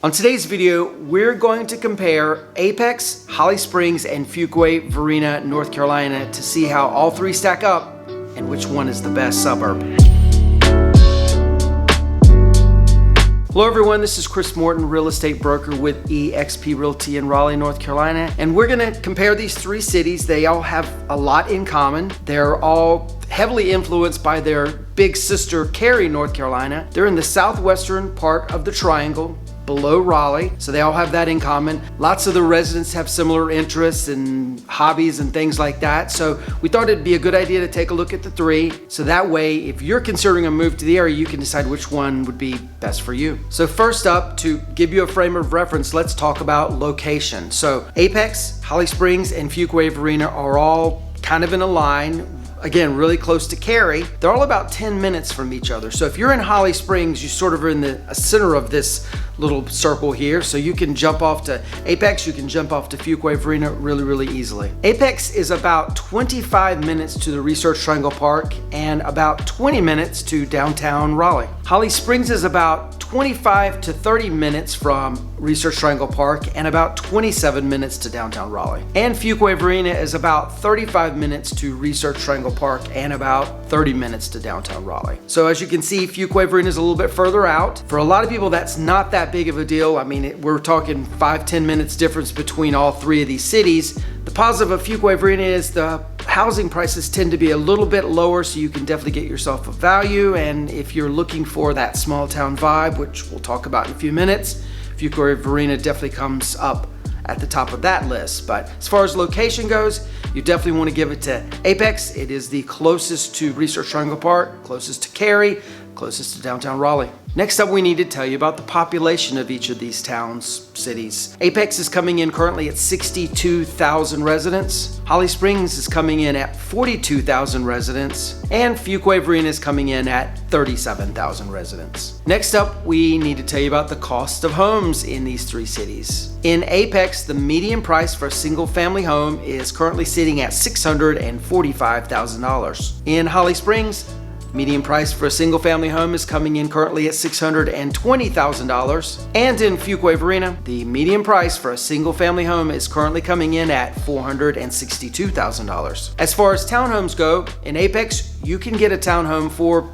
On today's video, we're going to compare Apex, Holly Springs, and Fuquay-Varina, North Carolina to see how all three stack up and which one is the best suburb. Hello everyone, this is Chris Morton, real estate broker with eXp Realty in Raleigh, North Carolina. And we're gonna compare these three cities. They all have a lot in common. They're all heavily influenced by their big sister, Cary, North Carolina. They're in the southwestern part of the triangle, below Raleigh, so they all have that in common. Lots of the residents have similar interests and hobbies and things like that, so we thought it'd be a good idea to take a look at the three, so that way if you're considering a move to the area, you can decide which one would be best for you. So first up, to give you a frame of reference, let's talk about location. So Apex, Holly Springs, and Fuquay-Varina are all kind of in a line, again, really close to Cary. They're all about 10 minutes from each other. So if you're in Holly Springs, you sort of are in the center of this little circle here. So you can jump off to Apex, you can jump off to Fuquay-Varina really easily. Apex is about 25 minutes to the Research Triangle Park and about 20 minutes to downtown Raleigh. Holly Springs is about 25 to 30 minutes from Research Triangle Park and about 27 minutes to downtown Raleigh. And Fuquay-Varina is about 35 minutes to Research Triangle Park and about 30 minutes to downtown Raleigh. So as you can see, Fuquay-Varina is a little bit further out. For a lot of people, that's not that big of a deal. I mean, we're talking 5-10 minutes difference between all three of these cities. The positive of Fuquay-Varina is the housing prices tend to be a little bit lower, so you can definitely get yourself a value. And if you're looking for that small town vibe, which we'll talk about in a few minutes, Fuquay-Varina definitely comes up at the top of that list. But as far as location goes, you definitely want to give it to Apex. It is the closest to Research Triangle Park, closest to Cary, closest to downtown Raleigh. Next up, we need to tell you about the population of each of these towns, cities. Apex is coming in currently at 62,000 residents. Holly Springs is coming in at 42,000 residents. And Fuquay-Varina is coming in at 37,000 residents. Next up, we need to tell you about the cost of homes in these three cities. In Apex, the median price for a single family home is currently sitting at $645,000. In Holly Springs, median price for a single family home is coming in currently at $620,000. And in Fuquay-Varina, the median price for a single family home is currently coming in at $462,000. As far as townhomes go, in Apex, you can get a townhome for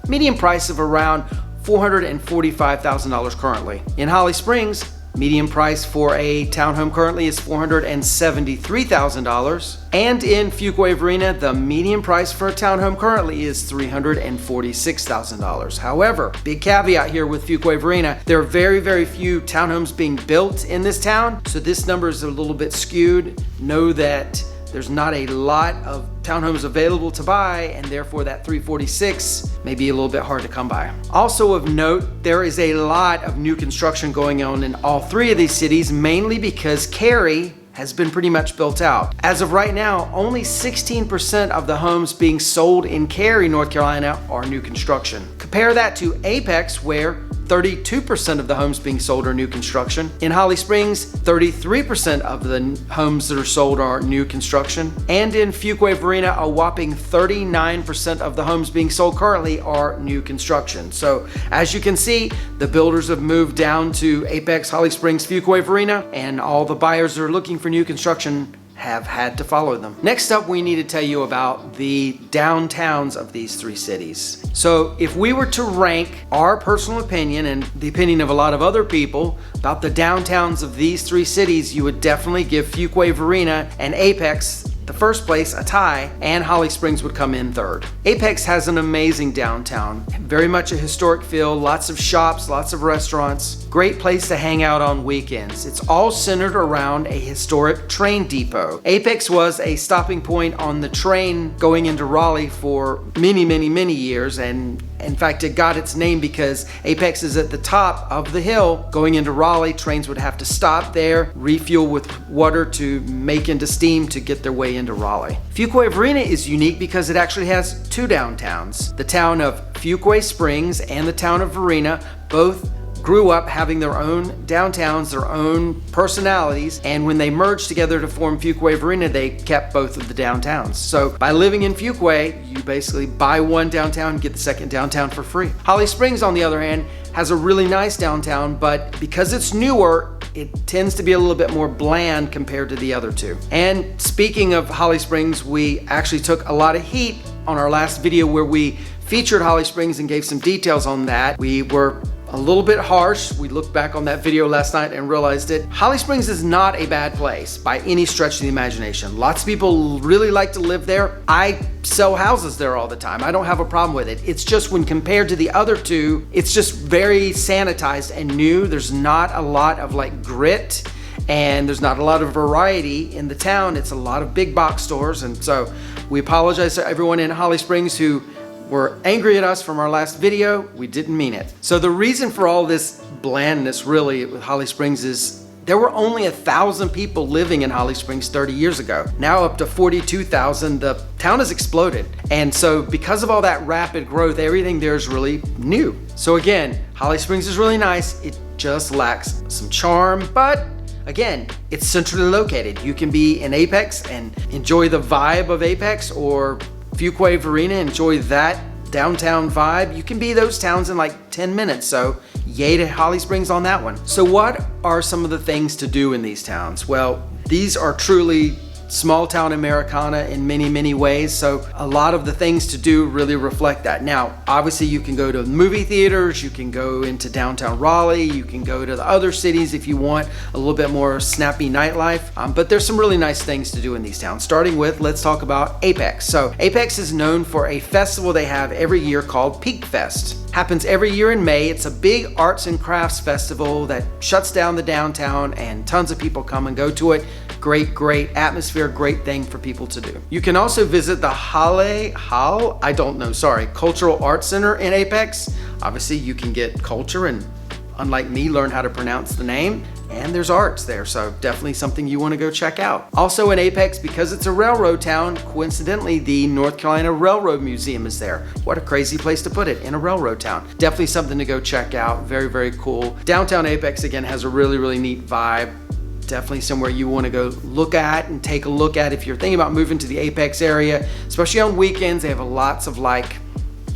median price of around $445,000 currently. In Holly Springs, median price for a townhome currently is $473,000. And in Fuquay-Varina, the median price for a townhome currently is $346,000. However, big caveat here with Fuquay-Varina, there are very few townhomes being built in this town, so this number is a little bit skewed. Know that there's not a lot of townhomes available to buy, and therefore that 346 may be a little bit hard to come by. Also of note, there is a lot of new construction going on in all three of these cities, mainly because Cary has been pretty much built out. As of right now, only 16% of the homes being sold in Cary, North Carolina are new construction. Compare that to Apex, where 32% of the homes being sold are new construction. In Holly Springs, 33% of the homes that are sold are new construction. And in Fuquay-Varina, a whopping 39% of the homes being sold currently are new construction. So as you can see, the builders have moved down to Apex, Holly Springs, Fuquay-Varina, and all the buyers that are looking for new construction have had to follow them. Next up, we need to tell you about the downtowns of these three cities. So if we were to rank our personal opinion and the opinion of a lot of other people about the downtowns of these three cities, you would definitely give Fuquay-Varina and Apex the first place, a tie, and Holly Springs would come in third. Apex has an amazing downtown, very much a historic feel, lots of shops, lots of restaurants, great place to hang out on weekends. It's all centered around a historic train depot. Apex was a stopping point on the train going into Raleigh for many years, and in fact, it got its name because Apex is at the top of the hill. Going into Raleigh, trains would have to stop there, refuel with water to make into steam to get their way into Raleigh. Fuquay-Varina is unique because it actually has two downtowns. The town of Fuquay Springs and the town of Varina both grew up having their own downtowns, their own personalities, and when they merged together to form Fuquay-Varina, they kept both of the downtowns. So by living in Fuquay, you basically buy one downtown and get the second downtown for free. Holly Springs, on the other hand, has a really nice downtown, but because it's newer, it tends to be a little bit more bland compared to the other two. And speaking of Holly Springs, we actually took a lot of heat on our last video where we featured Holly Springs and gave some details on that. We were a little bit harsh. We looked back on that video last night and realized that Holly Springs is not a bad place by any stretch of the imagination. Lots of people really like to live there. I sell houses there all the time. I don't have a problem with it. It's just when compared to the other two, it's just very sanitized and new. There's not a lot of like grit, and there's not a lot of variety in the town. It's a lot of big box stores. And so we apologize to everyone in Holly Springs who were angry at us from our last video. We didn't mean it. So the reason for all this blandness really with Holly Springs is there were only 1,000 people living in Holly Springs 30 years ago. Now up to 42,000, the town has exploded. And so because of all that rapid growth, everything there is really new. So again, Holly Springs is really nice. It just lacks some charm, but again, it's centrally located. You can be in Apex and enjoy the vibe of Apex, or Fuquay-Varina, enjoy that downtown vibe. You can be those towns in like 10 minutes, so yay to Holly Springs on that one. So what are some of the things to do in these towns? Well, these are truly small town Americana in many, many ways. So a lot of the things to do really reflect that. Now, obviously you can go to movie theaters, you can go into downtown Raleigh, you can go to the other cities if you want a little bit more snappy nightlife. But there's some really nice things to do in these towns. Starting with, let's talk about Apex. So Apex is known for a festival they have every year called Peak Fest. Happens every year in May. It's a big arts and crafts festival that shuts down the downtown and tons of people come and go to it. Great atmosphere, great thing for people to do. You can also visit the Cultural Arts Center in Apex. Obviously you can get culture and, unlike me, learn how to pronounce the name. And there's arts there, so definitely something you want to go check out. Also in Apex, because it's a railroad town, coincidentally, the North Carolina Railroad Museum is there. What a crazy place to put it, in a railroad town. Definitely something to go check out. Very cool. Downtown Apex, again, has a really neat vibe. Definitely somewhere you want to go look at and take a look at if you're thinking about moving to the Apex area, especially on weekends. They have lots of like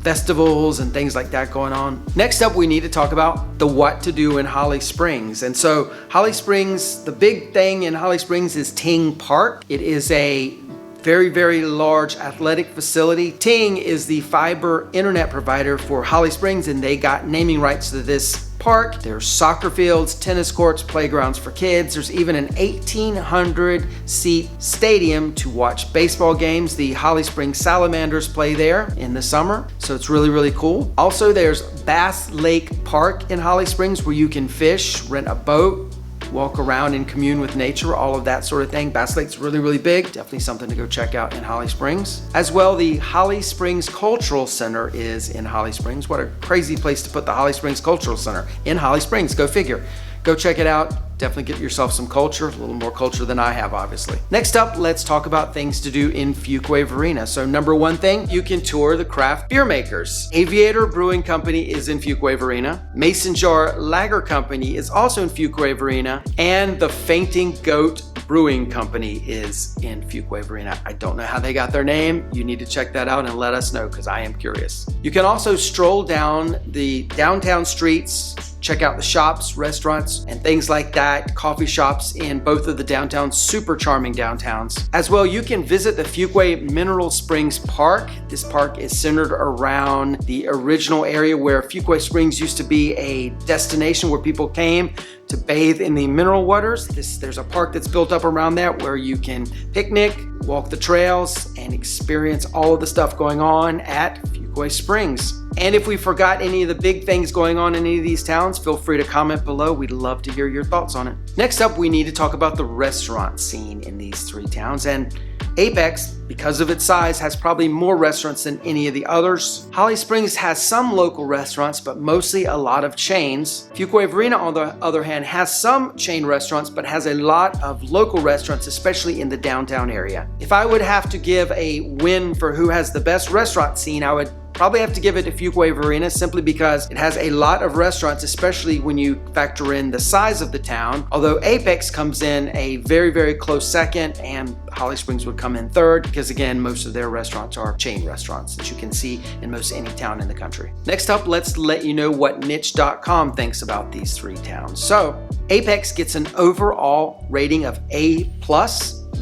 festivals and things like that going on. Next up, we need to talk about the what to do in Holly Springs. And so Holly Springs, the big thing in Holly Springs is Ting Park. It is a very large athletic facility. Ting is the fiber internet provider for Holly Springs, and they got naming rights to this park. There's soccer fields, tennis courts, playgrounds for kids. There's even an 1,800 seat stadium to watch baseball games. The Holly Springs Salamanders play there in the summer, so it's really cool. Also, there's Bass Lake Park in Holly Springs where you can fish, rent a boat, walk around and commune with nature, all of that sort of thing. Bass Lake's really big. Definitely something to go check out in Holly Springs. As well, the Holly Springs Cultural Center is in Holly Springs. What a crazy place to put the Holly Springs Cultural Center in Holly Springs. Go figure. Go check it out. Definitely get yourself some culture, a little more culture than I have, obviously. Next up, let's talk about things to do in Fuquay-Varina. So number one thing, you can tour the craft beer makers. Aviator Brewing Company is in Fuquay-Varina. Mason Jar Lager Company is also in Fuquay-Varina. And the Fainting Goat Brewing Company is in Fuquay-Varina. I don't know how they got their name. You need to check that out and let us know, because I am curious. You can also stroll down the downtown streets, check out the shops, restaurants, and things like that, coffee shops in both of the downtowns, super charming downtowns. As well, you can visit the Fuquay Mineral Springs Park. This park is centered around the original area where Fuquay Springs used to be a destination where people came to bathe in the mineral waters. There's a park that's built up around that where you can picnic, walk the trails, and experience all of the stuff going on at Fuquay Springs. And if we forgot any of the big things going on in any of these towns, feel free to comment below. We'd love to hear your thoughts on it. Next up, we need to talk about the restaurant scene in these three towns. And Apex, because of its size, has probably more restaurants than any of the others. Holly Springs has some local restaurants, but mostly a lot of chains. Fuquay-Varina, on the other hand, has some chain restaurants, but has a lot of local restaurants, especially in the downtown area. If I would have to give a win for who has the best restaurant scene, I would probably have to give it to Fuquay-Varina simply because it has a lot of restaurants, especially when you factor in the size of the town. Although Apex comes in a very, very close second, and Holly Springs would come in third because, again, most of their restaurants are chain restaurants that you can see in most any town in the country. Next up, let's let you know what niche.com thinks about these three towns. So Apex gets an overall rating of A+,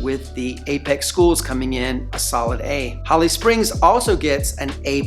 with the Apex schools coming in a solid A. Holly Springs also gets an A+,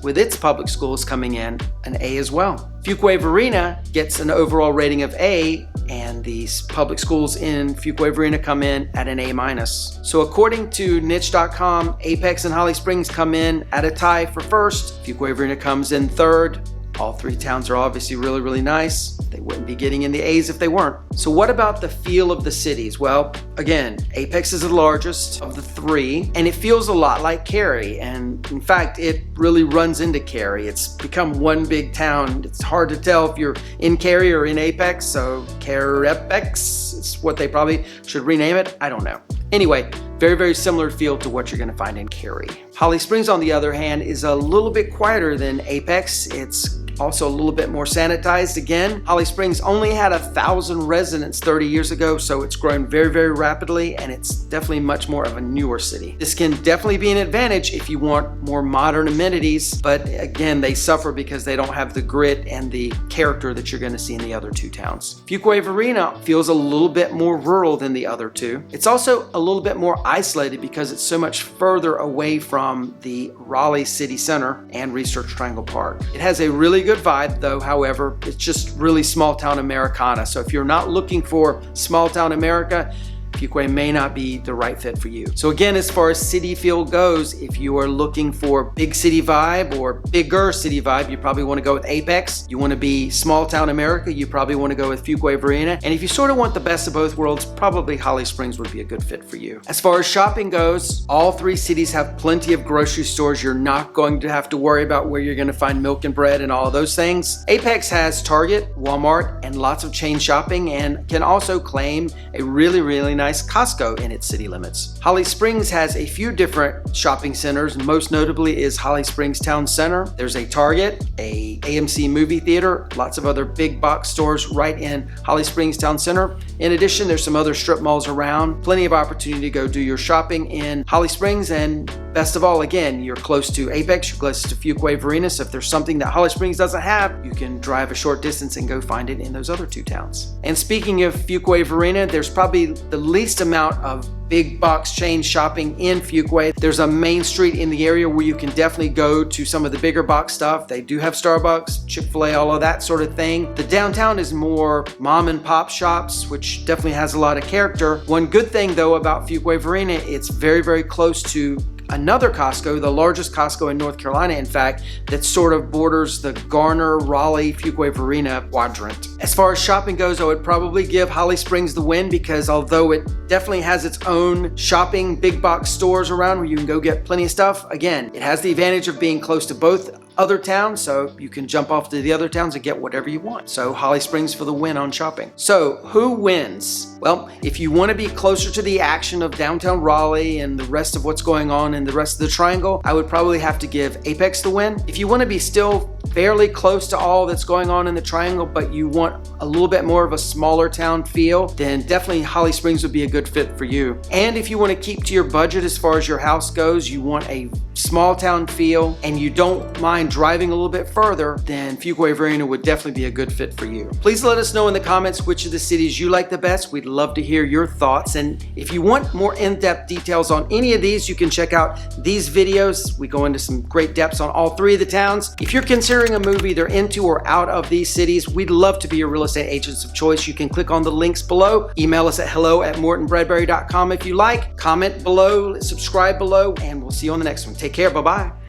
with its public schools coming in an A as well. Fuquay-Varina gets an overall rating of A, and these public schools in Fuquay-Varina come in at an A-. So according to niche.com, Apex and Holly Springs come in at a tie for first. Fuquay-Varina comes in third. All three towns are obviously really, really nice. They wouldn't be getting in the A's if they weren't. So what about the feel of the cities? Well, again, Apex is the largest of the three, and it feels a lot like Cary. And in fact, it really runs into Cary. It's become one big town. It's hard to tell if you're in Cary or in Apex, so Cary-Epex is what they probably should rename it. I don't know. Anyway, very, very similar feel to what you're going to find in Cary. Holly Springs, on the other hand, is a little bit quieter than Apex. It's also a little bit more sanitized. Again, Holly Springs only had 1,000 residents 30 years ago, so it's grown very, very rapidly, and it's definitely much more of a newer city. This can definitely be an advantage if you want more modern amenities, but again, they suffer because they don't have the grit and the character that you're going to see in the other two towns. Fuquay-Varina feels a little bit more rural than the other two. It's also a little bit more isolated because it's so much further away from the Raleigh city center and Research Triangle Park. It has a really good vibe though, however, it's just really small town Americana. So if you're not looking for small town America, Fuquay may not be the right fit for you. So again, as far as city feel goes, if you are looking for big city vibe or bigger city vibe, you probably want to go with Apex. You want to be small town America, you probably want to go with Fuquay-Varina. And if you sort of want the best of both worlds, probably Holly Springs would be a good fit for you. As far as shopping goes, all three cities have plenty of grocery stores. You're not going to have to worry about where you're going to find milk and bread and all of those things. Apex has Target, Walmart, and lots of chain shopping, and can also claim a really, really nice Costco in its city limits. Holly Springs has a few different shopping centers, most notably is Holly Springs Town Center. There's a Target, a AMC movie theater, lots of other big box stores right in Holly Springs Town Center. In addition, there's some other strip malls around. Plenty of opportunity to go do your shopping in Holly Springs, and best of all, again, you're close to Apex, you're close to Fuquay-Varina, so if there's something that Holly Springs doesn't have, you can drive a short distance and go find it in those other two towns. And speaking of Fuquay-Varina, there's probably the least amount of big box chain shopping in Fuquay. There's a main street in the area where you can definitely go to some of the bigger box stuff. They do have Starbucks, Chick-fil-A, all of that sort of thing. The downtown is more mom and pop shops, which definitely has a lot of character. One good thing though about Fuquay-Varina, it's very, very close to another Costco, the largest Costco in North Carolina, in fact, that sort of borders the Garner, Raleigh, Fuquay-Varina quadrant. As far as shopping goes, I would probably give Holly Springs the win because although it definitely has its own shopping big box stores around where you can go get plenty of stuff, again, it has the advantage of being close to both other towns, so you can jump off to the other towns and get whatever you want. So Holly Springs for the win on shopping. So who wins? Well, if you want to be closer to the action of downtown Raleigh and the rest of what's going on in the rest of the triangle, I would probably have to give Apex the win. If you want to be still fairly close to all that's going on in the triangle, but you want a little bit more of a smaller town feel, then definitely Holly Springs would be a good fit for you. And if you want to keep to your budget as far as your house goes, you want a small town feel, and you don't mind driving a little bit further, then Fuquay-Varina would definitely be a good fit for you. Please let us know in the comments which of the cities you like the best. We'd love to hear your thoughts. And if you want more in-depth details on any of these, you can check out these videos. We go into some great depths on all three of the towns. If you're considering a move either into or out of these cities, we'd love to be your real estate agents of choice. You can click on the links below. Email us at hello@mortonbradbury.com if you like. Comment below, subscribe below, and we'll see you on the next one. Take care. Bye-bye.